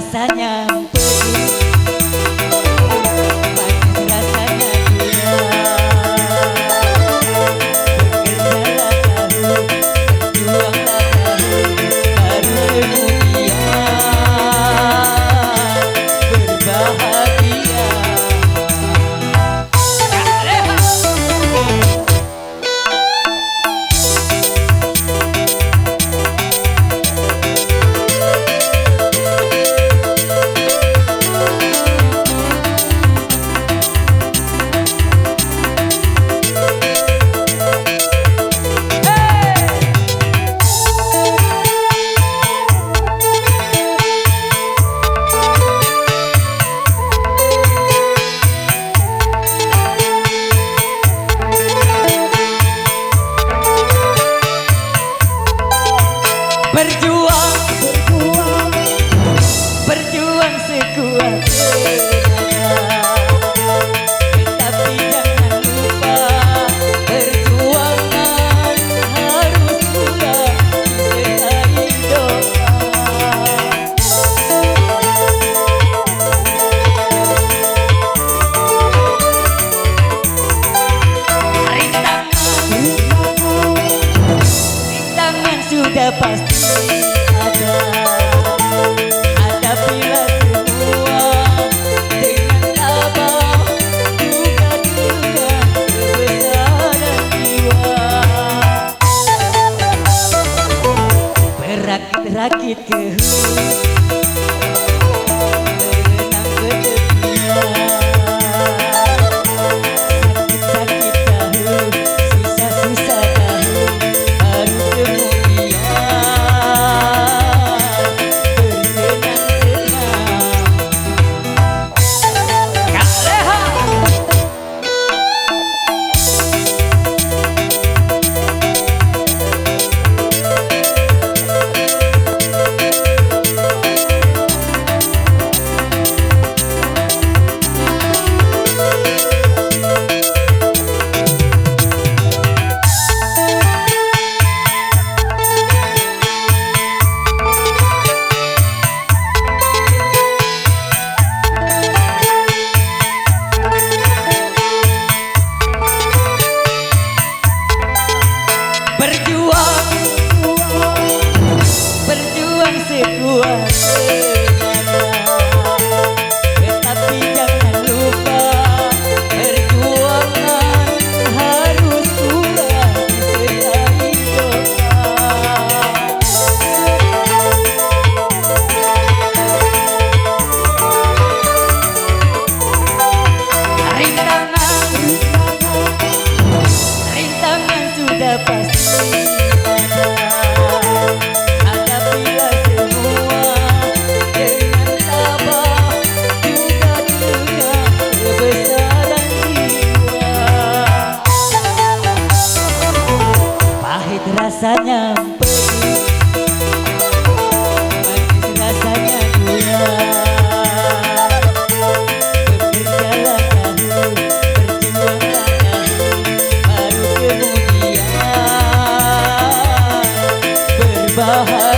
rasanya pedih, manis rasanya gula. Bekerjalah tahu, berjuanglah tahu, baru kemudian berbahagia. Berjuang sekuat tenaga, tetapi jangan lupa perjuangan harus pula disertai doa. Rintangan sudah pasti ada. Hadapilah semua dengan tabah, duka-duka kebesaran jiwa. Berakit-rakit ke hulu, berenang ke tepian. Sakit-sakit tahu, susah-susah tahu, baru kemudian berjuang sekuat tenaga, tetapi jangan lupa perjuangan harus pula disertai doa. Rintangan sudah pasti ada. Hadapilah semua dengan tabah, duka-duka kebesaran jiwa. Pahit rasanya pedih, manis rasanya gula. Bekerjalah tahu, berjuanglah tahu, baru kemudian berbahagia.